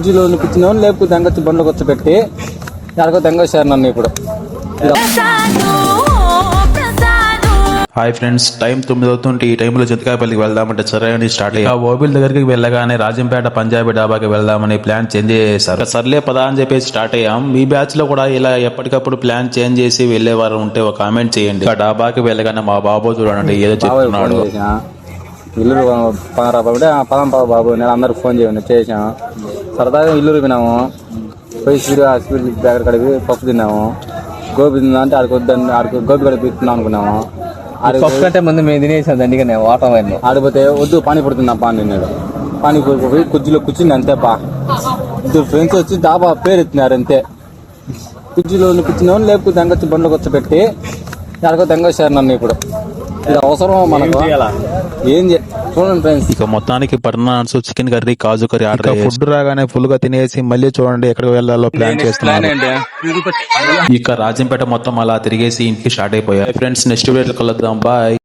కుర్చీలో కూర్చున్నాం లేకపోతే తెంగొచ్చి బండ్లో కూర్చోబెట్టి ఎక్కడికో తెంగొచ్చారు నన్ను ఇప్పుడు. హాయ్ ఫ్రెండ్స్, టైం 9 అవుతుంటే ఈ టైంలో చింతకాయపల్లికి వెళ్దామంటే సరైన స్టార్ట్ అయ్యా. ఓబిల్ దగ్గరికి వెళ్ళగానే రాజంపేట పంజాబీ డాబాకి వెళ్దామని ప్లాన్ చేంజ్ చేశారు. సర్లే పదా అని చెప్పేసి స్టార్ట్ అయ్యాం. మీ బ్యాచ్ లో కూడా ఇలా ఎప్పటికప్పుడు ప్లాన్ చేంజ్ చేసి వెళ్లేవారు ఉంటే ఒక కామెంట్ చేయండి. ఆ డాబాకి వెళ్ళగానే మా బాబు చూడండి ఏదో చెప్తున్నాడు. ఇల్లు పదం బాబు నేను అందరికి ఫోన్ చేసాం. సరదాగా ఇల్లు వినాము. పోయి స్పీడ్ బ్యాగ్ కడిగి పప్పు తిన్నాము. గోబీ తిందా అంటే ఆడికి గోబీ కడిగి తిన్నాం అనుకున్నాము. పప్పు కంటే ముందు మేము తినేసాం దండిగానే వాటం అన్నీ. ఆడిపోతే వద్దు పానీ పడుతున్నా పానీ తిన్నాడు. పానీ పోయి కుర్చీలో కూర్చుంది అంతే. ఇద్దరు ఫ్రెండ్స్ వచ్చి డాబా పేరు ఎత్తినారు అంతే. కుర్చీలో కూర్చున్నాం లేకపోతే తెంగొచ్చి బండ్లో కూర్చోబెట్టి ఎక్కడికో తెంగొచ్చారు నన్ను ఇప్పుడు. ఇది అవసరం మనకు. ఏం చూడండి ఫ్రెండ్స్, ఇక మొత్తానికి బనానాస్, చికెన్ కర్రీ, కాజు కర్రీ ఆర్డర్. ఫుడ్ రాగానే ఫుల్ గా తినేసి మళ్ళీ చూడండి ఎక్కడికి వెళ్ళాలో ప్లాన్ చేస్తున్నాను. ఇక రాజంపేట మొత్తం అలా తిరిగేసి ఇంటికి స్టార్ట్ అయిపోయాయి. ఫ్రెండ్స్ నెక్స్ట్ వీడియోలో కలుద్దాం. బాయ్.